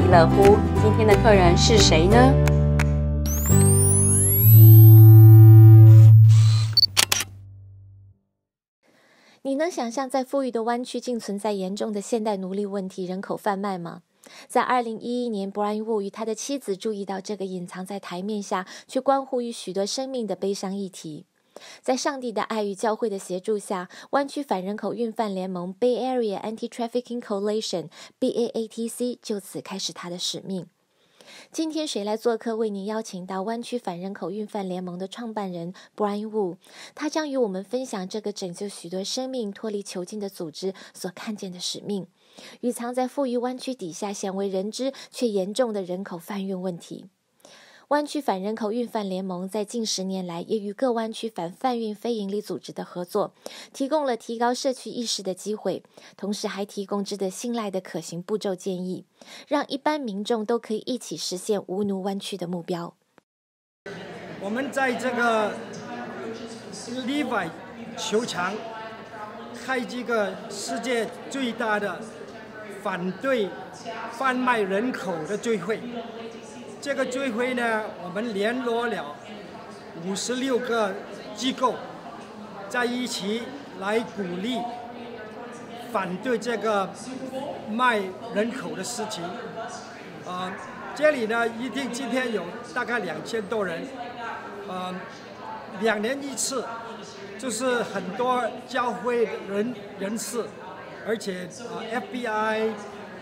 乐乎。今天的客人是谁呢？你能想象在富裕的湾区竟存在严重的现代奴隶问题、人口贩卖吗？在2011年，Wo与他的妻子注意到这个隐藏在台面下，却关乎于许多生命的悲伤议题。在上帝的爱与教会的协助下，湾区反人口运贩联盟 Area Anti-Trafficking Coalition BAATC 就此开始它的使命。今天谁来做客？为您邀请到湾区反人口运贩联盟的创办人 Wo， 他将与我们分享这个拯救许多生命脱离囚禁的组织所看见的使命，与藏在富裕湾区底下鲜为人知却严重的人口贩运问题。湾区反人口运贩联盟在近10年来也与各湾区反贩运非营利组织的合作，提供了提高社区意识的机会，同时还提供值得信赖的可行步骤建议，让一般民众都可以一起实现无奴湾区的目标。我们在这个利外球场开这个世界最大的反对贩卖人口的聚会。这个聚会呢，我们联络了56个机构，在一起来鼓励反对这个卖人口的事情。这里呢，今天有大概2000多人，2年一次，就是很多教会人士，而且FBI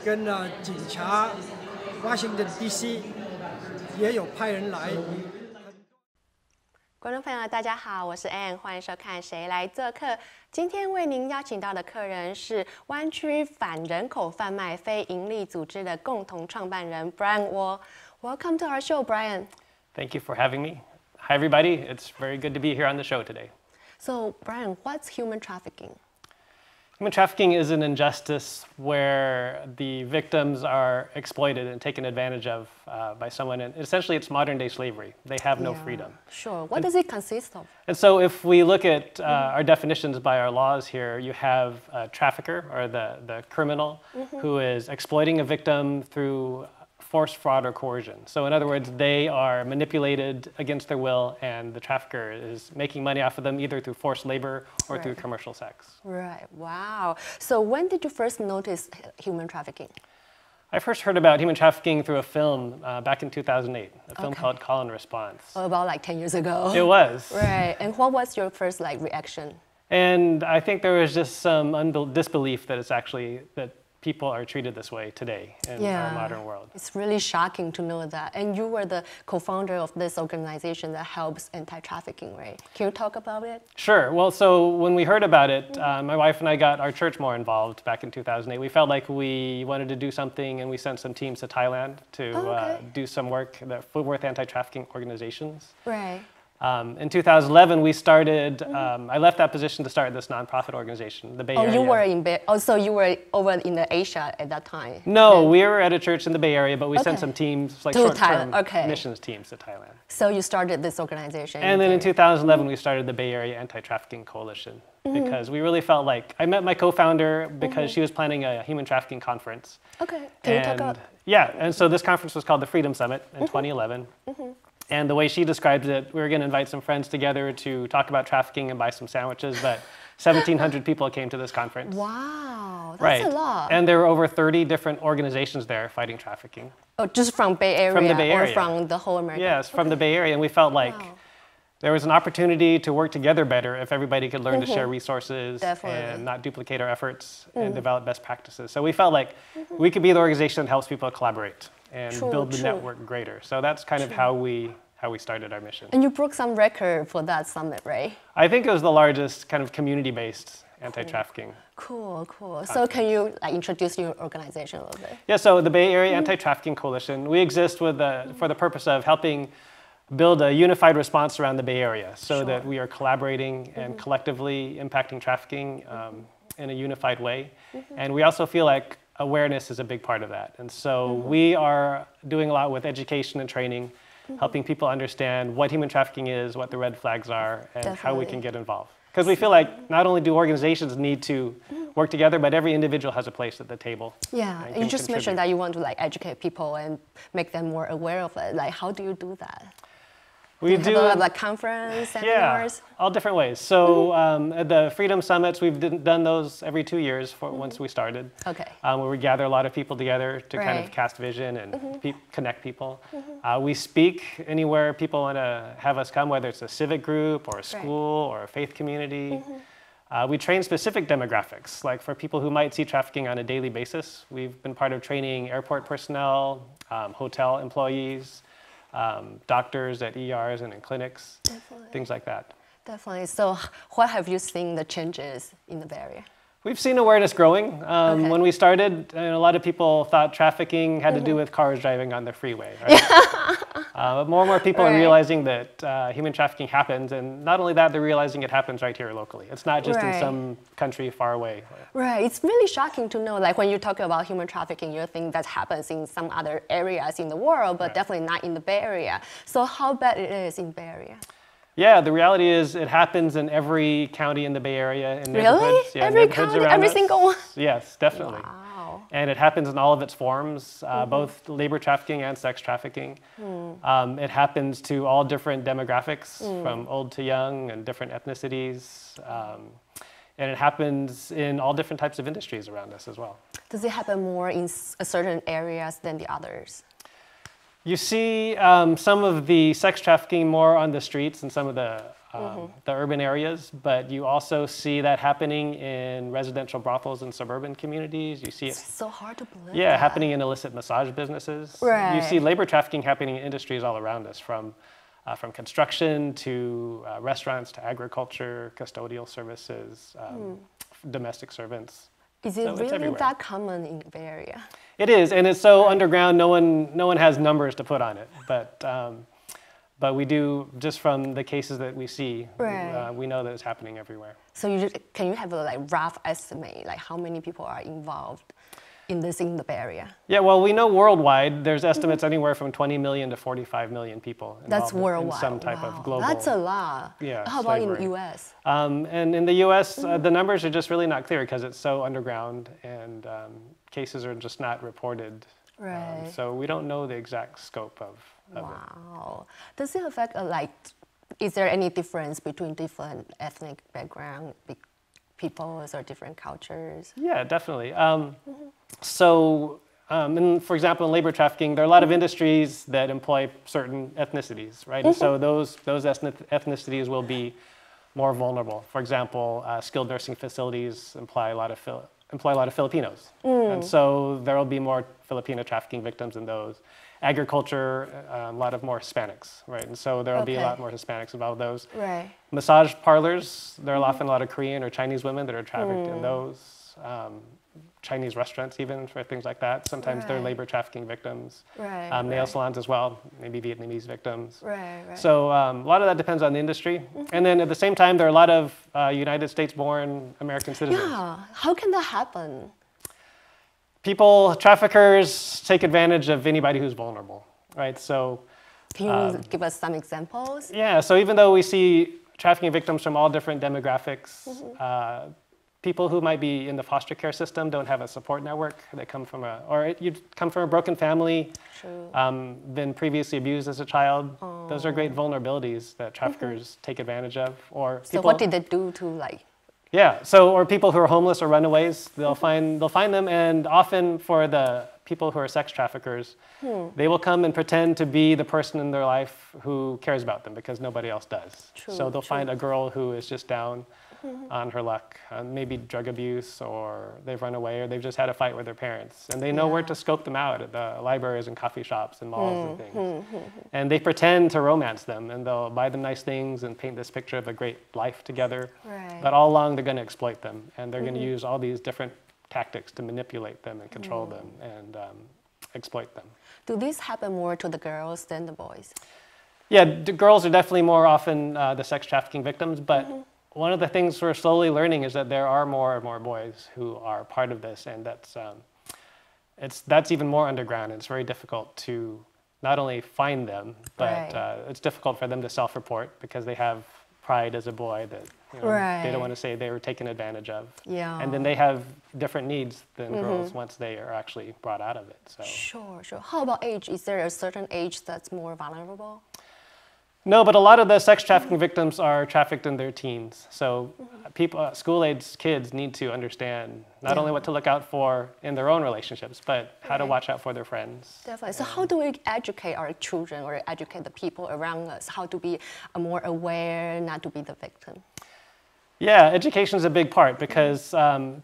跟警察，Washington DC。也有派人来。观众朋友，大家好，我是 Ann， 欢迎收看《谁来做客》。今天为您邀请到的客人是湾区反人口贩卖非营利组织的共同创办人 Brian Wo。Welcome to our show, Brian. Thank you for having me. Hi, everybody. It's very good to be here on the show today. So, Brian, what's human trafficking? Human trafficking is an injustice where the victims are exploited and taken advantage of by someone. And essentially, it's modern-day slavery. They have no freedom. Sure. What does it consist of? And so if we look at our definitions by our laws here, you have a trafficker, or the criminal, who is exploiting a victim through force, fraud, or coercion. So in other words, they are manipulated against their will, and the trafficker is making money off of them either through forced labor or through commercial sex. Right. Wow. So when did you first notice human trafficking? I first heard about human trafficking through a film back in 2008, a film called Call and Response. Oh, about like 10 years ago. It was. Right. And what was your first reaction? And I think there was just some disbelief that it's actually that people are treated this way today in our modern world. It's really shocking to know that. And you were the co-founder of this organization that helps anti-trafficking, right? Can you talk about it? Sure. Well, so when we heard about it, my wife and I got our church more involved back in 2008. We felt like we wanted to do something, and we sent some teams to Thailand to do some work with anti-trafficking organizations. Right. In 2011, we started, I left that position to start this nonprofit organization, the Bay Area. You were so you were over in Asia at that time? No, we were at a church in the Bay Area, but we sent some teams, like short-term missions teams to Thailand. So you started this organization? And then in 2011, we started the Bay Area Anti-Trafficking Coalition, because we really felt like, I met my co-founder because she was planning a human trafficking conference. Okay, can you talk about? Yeah, and so this conference was called the Freedom Summit in 2011. And the way she described it, we were going to invite some friends together to talk about trafficking and buy some sandwiches, but 1,700 people came to this conference. Wow, that's a lot. And there were over 30 different organizations there fighting trafficking. Oh, just from Bay Area? From the Bay Area. Or from the whole America? Yes, from the Bay Area. And we felt like there was an opportunity to work together better if everybody could learn to share resources and not duplicate our efforts and develop best practices. So we felt like we could be the organization that helps people collaborate and build the network greater. So that's kind of how we started our mission. And you broke some record for that summit, right? I think it was the largest kind of community-based anti-trafficking. Cool. So can you introduce your organization a little bit? Yeah, so the Bay Area Anti-Trafficking Coalition, we exist for the purpose of helping build a unified response around the Bay Area so that we are collaborating and collectively impacting trafficking in a unified way. And we also feel like awareness is a big part of that. And so we are doing a lot with education and training, helping people understand what human trafficking is, what the red flags are, and how we can get involved. Because we feel like not only do organizations need to work together, but every individual has a place at the table. Yeah, and you can just contribute. mentioned that you want to like educate people and make them more aware of it. Like, how do you do that? We do you have like conference, seminars? Yeah, all different ways. So at the Freedom Summits, we've done those every 2 years once we started. Okay. Where we gather a lot of people together to kind of Right. cast vision and connect people. We speak anywhere people want to have us come, whether it's a civic group or a school or a faith community. We train specific demographics, like for people who might see trafficking on a daily basis. We've been part of training airport personnel, hotel employees, doctors at ERs and in clinics, things like that. Definitely. So what have you seen the changes in the Bay Area? We've seen awareness growing. Okay. When we started, a lot of people thought trafficking had to do with cars driving on the freeway. Right? But more and more people are Right. realizing that human trafficking happens, and not only that, they're realizing it happens right here locally. It's not just in Right. some country far away. Right. It's really shocking to know, like when you talk about human trafficking, you think that happens in some other areas in the world, but definitely not in the Bay Area. So how bad it is in Bay Area? Yeah, the reality is it happens in every county in the Bay Area. In Really? neighborhoods. Yeah, Every neighborhoods county, around every us. single one? Yes, definitely. Wow. And it happens in all of its forms, both labor trafficking and sex trafficking. It happens to all different demographics, from old to young and different ethnicities. And it happens in all different types of industries around us as well. Does it happen more in certain areas than the others? You see some of the sex trafficking more on the streets and some of the urban areas, but you also see that happening in residential brothels in suburban communities. You see it, It's so hard to believe. yeah, that. happening in illicit massage businesses. Right. You see labor trafficking happening in industries all around us, from construction to restaurants to agriculture, custodial services, domestic servants. Is it So it's really everywhere. that common in the Bay Area? It is, and it's so underground. No one has numbers to put on it, but we do, just from the cases that we see. Right. We know that it's happening everywhere. So can you have a like rough estimate, like how many people are involved in this in the Bay Area? Yeah, well, we know worldwide there's estimates anywhere from 20 million to 45 million people That's involved worldwide. in some type Wow. of global. That's a lot. Yeah, How about in slavery. the U.S.? And in the U.S., the numbers are just really not clear because it's so underground, and cases are just not reported. Right. So we don't know the exact scope of it. Wow. Does it affect is there any difference between different ethnic background peoples or different cultures? Yeah, definitely. So, for example, in labor trafficking, there are a lot of industries that employ certain ethnicities, right? And so those ethnicities will be more vulnerable. For example, skilled nursing facilities employ a lot of Filipinos, and so there will be more Filipino trafficking victims in those. Agriculture, a lot of more Hispanics, right? And so there will be a Okay. lot more Hispanics involved in those. Right. Massage parlors, there are often a lot of Korean or Chinese women that are trafficked in those. Chinese restaurants even, for things like that. Sometimes they're Right. labor trafficking victims. Right. Nail salons as well, maybe Vietnamese victims. Right. So a lot of that depends on the industry. And then at the same time, there are a lot of United States-born American citizens. Yeah. How can that happen? Traffickers take advantage of anybody who's vulnerable, right? So Can you give us some examples? yeah, so even though we see trafficking victims from all different demographics, people who might be in the foster care system don't have a support network. They come from you come from a broken family, True. been previously abused as a child. Those are great vulnerabilities that traffickers take advantage of. Or So people, what did they do to like? yeah, or people who are homeless or runaways, they'll find them, and often for the people who are sex traffickers, they will come and pretend to be the person in their life who cares about them because nobody else does. So they'll find a girl who is just down on her luck, maybe drug abuse, or they've run away, or they've just had a fight with their parents, and they know where to scope them out at the libraries and coffee shops and malls and things. And they pretend to romance them, and they'll buy them nice things and paint this picture of a great life together. Right. But all along, they're going to exploit them, and they're going to use all these different tactics to manipulate them and control them and exploit them. Do these happen more to the girls than the boys? Yeah, the girls are definitely more often the sex trafficking victims, but one of the things we're slowly learning is that there are more and more boys who are part of this, and that's even more underground. It's very difficult to not only find them, but Right. it's difficult for them to self-report because they have pride as a boy that You know, Right. They don't want to say they were taken advantage of. Yeah. And then they have different needs than girls once they are actually brought out of it. So. Sure. How about age? Is there a certain age that's more vulnerable? No, but a lot of the sex trafficking victims are trafficked in their teens. So people, school-age kids need to understand not only what to look out for in their own relationships, but how to watch out for their friends. Definitely. So how do we educate our children or educate the people around us how to be more aware, not to be the victim? Yeah, education is a big part because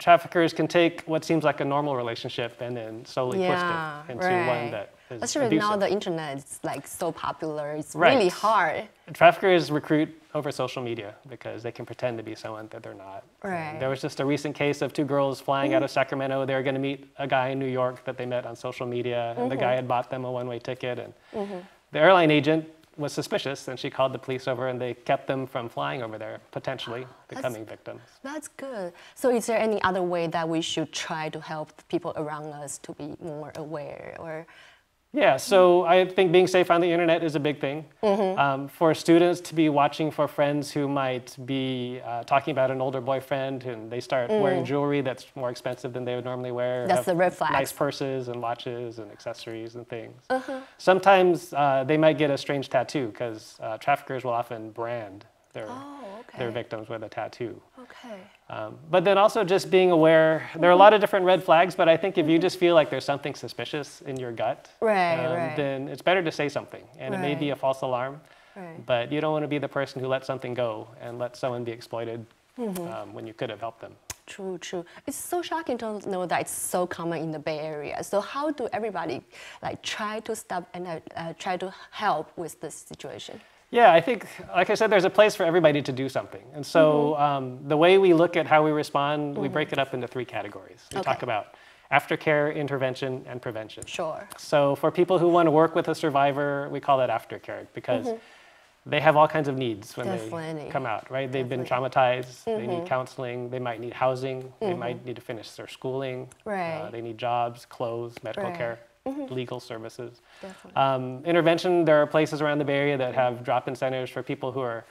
traffickers can take what seems like a normal relationship and then slowly twist it into one that is Especially abusive. now the internet is like so popular, it's Right. really hard. Traffickers recruit over social media because they can pretend to be someone that they're not. Right. There was just a recent case of two girls flying out of Sacramento. They were going to meet a guy in New York that they met on social media, and the guy had bought them a one-way ticket. And the airline agent was suspicious, and she called the police over, and they kept them from flying over there, potentially becoming victims. That's good. So is there any other way that we should try to help the people around us to be more aware or? Yeah, so I think being safe on the internet is a big thing. For students to be watching for friends who might be talking about an older boyfriend and they start wearing jewelry that's more expensive than they would normally wear. That's the red flag. Nice purses and watches and accessories and things. Sometimes they might get a strange tattoo because traffickers will often brand their victims with a tattoo. Okay. But then also just being aware, there are a lot of different red flags, but I think if you just feel like there's something suspicious in your gut, Right. then it's better to say something. And it may be a false alarm, but you don't want to be the person who lets something go and let someone be exploited when you could have helped them. True. It's so shocking to know that it's so common in the Bay Area. So how do everybody like try to stop and try to help with this situation? Yeah, I think, like I said, there's a place for everybody to do something. And so the way we look at how we respond, we break it up into three categories. We talk about aftercare, intervention, and prevention. Sure. So for people who want to work with a survivor, we call that aftercare because they have all kinds of needs when they come out, right? They've been traumatized, they need counseling, they might need housing, they might need to finish their schooling, they need jobs, clothes, medical care. Legal services. Intervention, there are places around the Bay Area that have drop-in centers for people who are,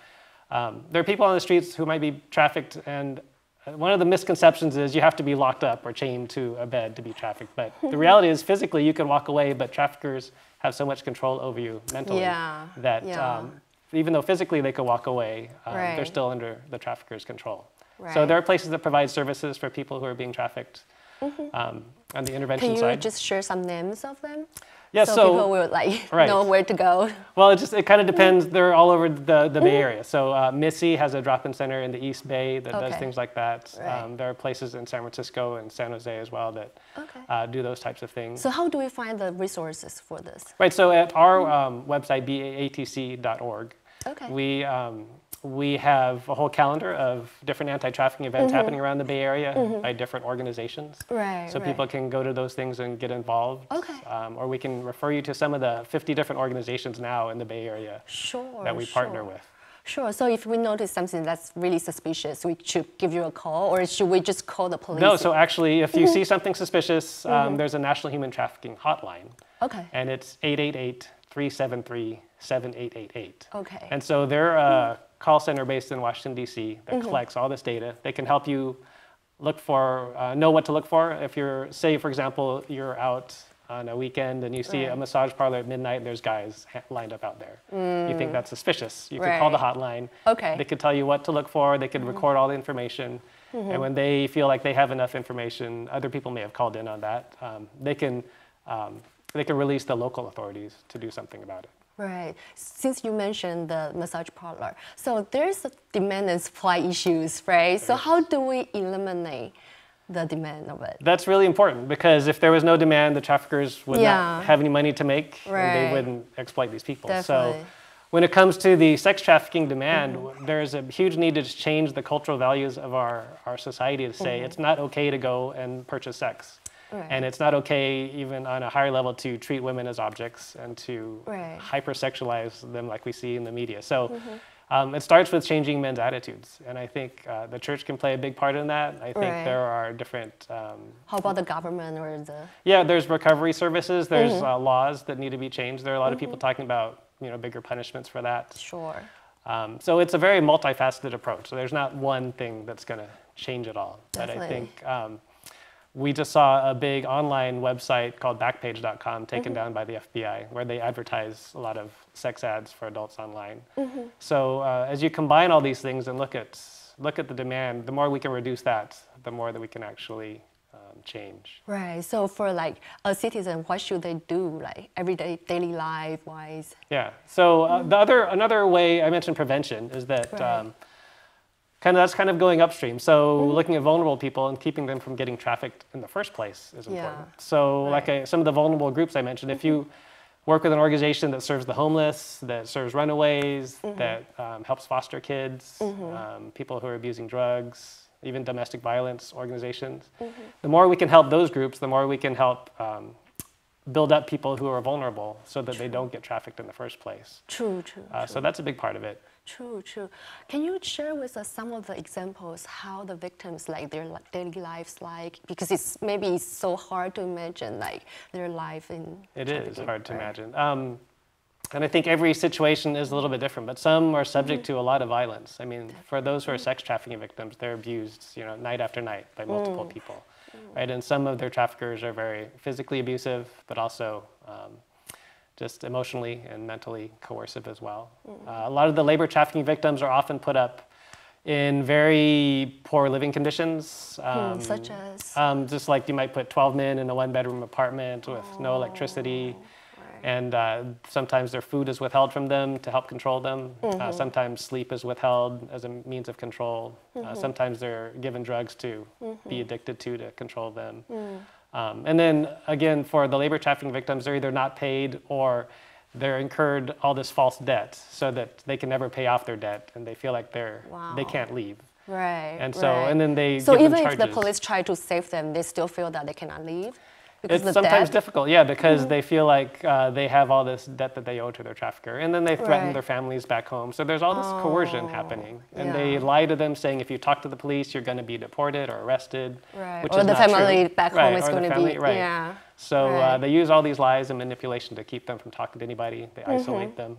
there are people on the streets who might be trafficked, and one of the misconceptions is you have to be locked up or chained to a bed to be trafficked, but the reality is physically you can walk away, but traffickers have so much control over you mentally that even though physically they could walk away, they're still under the trafficker's control. So there are places that provide services for people who are being trafficked. On the intervention side. Can you just share some names of them? Yeah, so people will like know where to go. Well, it kind of depends. They're all over the Bay Area. So Missy has a drop-in center in the East Bay that does things like that. There are places in San Francisco and San Jose as well that do those types of things. So how do we find the resources for this? Right, so at our website, BAATC.org, we have a whole calendar of different anti-trafficking events happening around the Bay Area by different organizations. So people can go to those things and get involved. Or we can refer you to some of the 50 different organizations now in the Bay Area that we partner with. Sure. So if we notice something that's really suspicious, we should give you a call, or should we just call the police? No, so actually, if you see something suspicious, there's a National Human Trafficking Hotline. And it's 888-373-7888. And so they're a call center based in Washington, D.C. that collects all this data. They can help you look for, know what to look for. If you're, say, for example, you're out on a weekend and you see a massage parlor at midnight and there's guys lined up out there. You think that's suspicious. You can call the hotline. They could tell you what to look for. They could record all the information. And when they feel like they have enough information, other people may have called in on that, they can release the local authorities to do something about it. Right. Since you mentioned the massage parlor, so there's a demand and supply issues, right? So how do we eliminate the demand of it? That's really important because if there was no demand, the traffickers would not have any money to make and they wouldn't exploit these people. So when it comes to the sex trafficking demand, there's a huge need to change the cultural values of our society to say it's not okay to go and purchase sex. And it's not okay, even on a higher level, to treat women as objects and to hypersexualize them like we see in the media. So it starts with changing men's attitudes. And I think the church can play a big part in that. I think there are different... How about the government or the... Yeah, there's recovery services. There's laws that need to be changed. There are a lot of people talking about bigger punishments for that. So it's a very multifaceted approach. So there's not one thing that's going to change it all. Definitely. But I think we just saw a big online website called Backpage.com taken down by the FBI, where they advertise a lot of sex ads for adults online. So as you combine all these things and look at the demand, the more we can reduce that, the more that we can actually change. Right. So for like a citizen, what should they do, like everyday daily life wise? Yeah. So another way I mentioned prevention is that that's kind of going upstream. So looking at vulnerable people and keeping them from getting trafficked in the first place is important. So some of the vulnerable groups I mentioned, if you work with an organization that serves the homeless, that serves runaways, that helps foster kids, people who are abusing drugs, even domestic violence organizations. The more we can help those groups, the more we can help build up people who are vulnerable so that they don't get trafficked in the first place. True. So that's a big part of it. True. Can you share with us some of the examples how the victims like their daily lives like? Because it's maybe so hard to imagine like their life in It is hard to imagine. And I think every situation is a little bit different, but some are subject to a lot of violence. I mean, for those who are sex trafficking victims, they're abused, night after night by multiple people, right? And some of their traffickers are very physically abusive, but also just emotionally and mentally coercive as well. A lot of the labor trafficking victims are often put up in very poor living conditions. Such as? Just like you might put 12 men in a one-bedroom apartment with no electricity. And sometimes their food is withheld from them to help control them. Sometimes sleep is withheld as a means of control. Sometimes they're given drugs to be addicted to control them. And then again, for the labor trafficking victims, they're either not paid or they're incurred all this false debt so that they can never pay off their debt and they feel like they can't leave. Right. And so, and then they So give even them if the charges. police try to save them, they still feel that they cannot leave? It's sometimes difficult, because they feel like they have all this debt that they owe to their trafficker, and then they threaten their families back home. So there's all this coercion happening, and they lie to them, saying if you talk to the police, you're going to be deported or arrested, which or is the not family true. back home is going to be, So they use all these lies and manipulation to keep them from talking to anybody. They isolate them.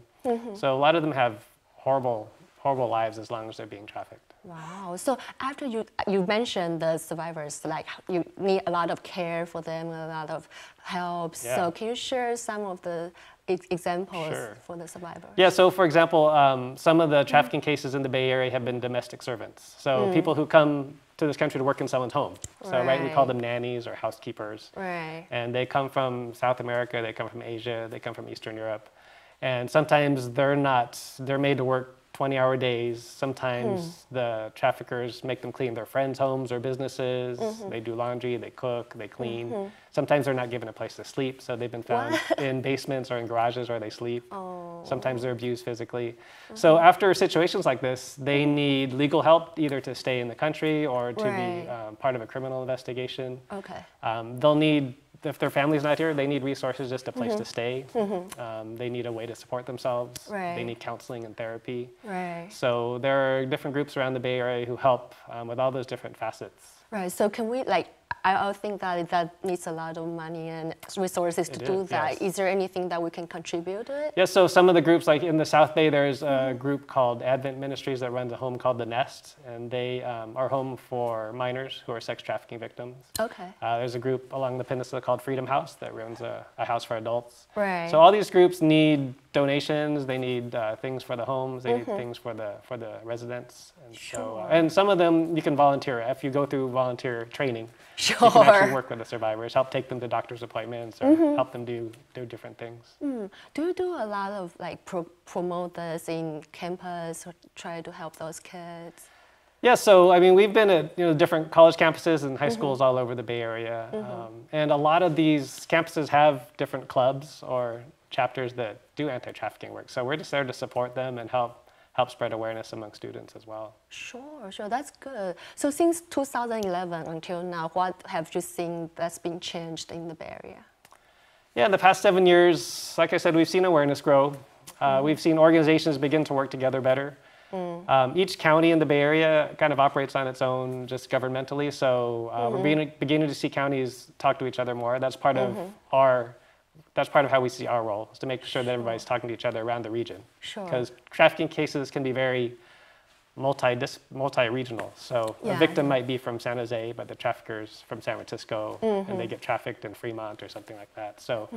So a lot of them have horrible lives as long as they're being trafficked. Wow. So after you mentioned the survivors, like you need a lot of care for them, a lot of help. Yeah. So can you share some of the examples for the survivors? Yeah, so for example, some of the trafficking cases in the Bay Area have been domestic servants. So people who come to this country to work in someone's home. So we call them nannies or housekeepers. Right. And they come from South America, they come from Asia, they come from Eastern Europe. And sometimes they're made to work 20-hour days. Sometimes the traffickers make them clean their friends' homes or businesses. They do laundry, they cook, they clean. Sometimes they're not given a place to sleep, so they've been found in basements or in garages where they sleep. Sometimes they're abused physically. So after situations like this, they need legal help either to stay in the country or to be part of a criminal investigation. Okay. They'll need, if their family's not here, they need resources, just a place to stay. They need a way to support themselves. They need counseling and therapy. So there are different groups around the Bay Area who help with all those different facets. Right. So can we I think that needs a lot of money and resources to do that. Yes. Is there anything that we can contribute to it? Yes, so some of the groups, like in the South Bay, there's a group called Advent Ministries that runs a home called The Nest, and they are home for minors who are sex trafficking victims. Okay. There's a group along the peninsula called Freedom House that runs a house for adults. Right. So all these groups need donations, they need things for the homes, they need things for the residents. And so, and some of them you can volunteer. If you go through volunteer training, you can actually work with the survivors, help take them to doctor's appointments, or help them do different things. Do you do a lot of promote this in campus or try to help those kids? Yeah, so I mean, we've been at different college campuses and high schools all over the Bay Area, and a lot of these campuses have different clubs or chapters that do anti-trafficking work. So we're just there to support them and help spread awareness among students as well. Sure, that's good. So since 2011 until now, what have you seen that's been changed in the Bay Area? Yeah, in the past 7 years, like I said, we've seen awareness grow. We've seen organizations begin to work together better. Each county in the Bay Area kind of operates on its own, just governmentally. So we're beginning to see counties talk to each other more. That's part of our that's part of how we see our role, is to make sure that everybody's talking to each other around the region. Sure. Because trafficking cases can be very multi-regional. So a victim might be from San Jose, but the trafficker's from San Francisco, and they get trafficked in Fremont or something like that. So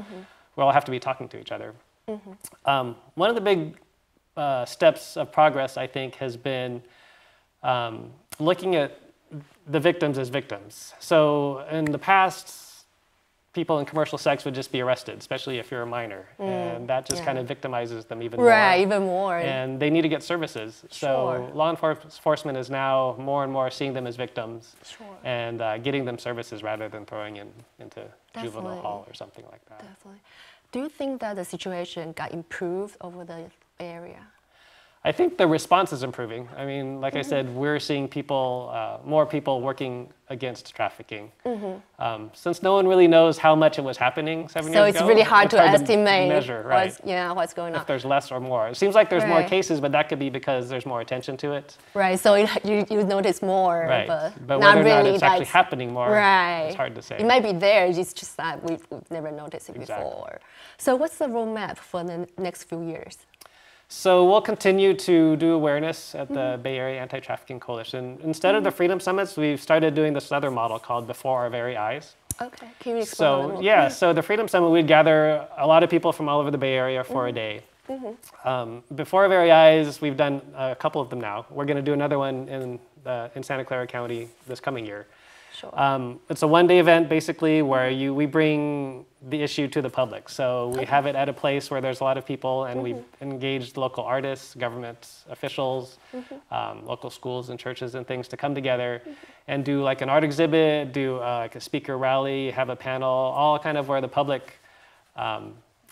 we all have to be talking to each other. One of the big steps of progress, I think, has been looking at the victims as victims. So in the past, people in commercial sex would just be arrested, especially if you're a minor. And that just kind of victimizes them even more. Right, even more. And they need to get services. So law enforcement is now more and more seeing them as victims and getting them services rather than throwing them into juvenile hall or something like that. Definitely. Do you think that the situation got improved over the area? I think the response is improving. I mean, like I said, we're seeing people, more people working against trafficking. Since no one really knows how much it was happening 7 years ago. So it's really hard to estimate measure, right? what's going on. If there's less or more. It seems like there's more cases, but that could be because there's more attention to it. Right, so you notice more, right. but not whether really or not it's actually happening more, it's hard to say. It might be there, it's just that we've never noticed it before. So what's the roadmap for the next few years? So we'll continue to do awareness at the Bay Area Anti-Trafficking Coalition. Instead of the Freedom Summits, we've started doing this other model called Before Our Very Eyes. Okay, can you explain? So so the Freedom Summit, we'd gather a lot of people from all over the Bay Area for a day. Before Our Very Eyes, we've done a couple of them now. We're going to do another one in Santa Clara County this coming year. Sure. It's a one-day event, basically, where we bring the issue to the public. So we have it at a place where there's a lot of people, and we've engaged local artists, government officials, local schools and churches and things to come together and do like an art exhibit, do like a speaker rally, have a panel, all kind of where the public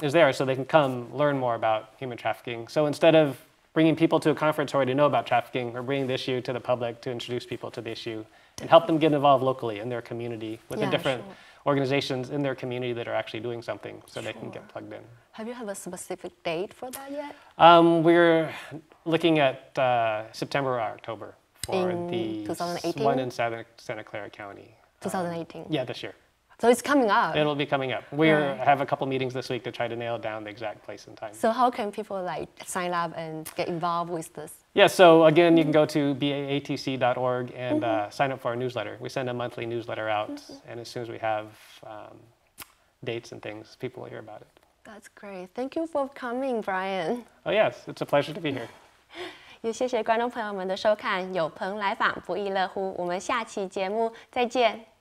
is there so they can come learn more about human trafficking. So instead of bringing people to a conference who already know about trafficking, we're bringing the issue to the public to introduce people to the issue and help them get involved locally in their community with the different organizations in their community that are actually doing something so they can get plugged in. Have you have a specific date for that yet? We're looking at September or October for the 2018? one in Santa Clara County. 2018? Yeah, this year. So it's coming up. It'll be coming up. We have a couple meetings this week to try to nail down the exact place and time. So how can people like sign up and get involved with this? Yeah, so again, you can go to BAATC.org and sign up for our newsletter. We send a monthly newsletter out, and as soon as we have dates and things, people will hear about it. That's great. Thank you for coming, Brian. Oh yes, it's a pleasure to be here. 也谢谢观众朋友们的收看，有朋来访，不亦乐乎。我们下期节目再见。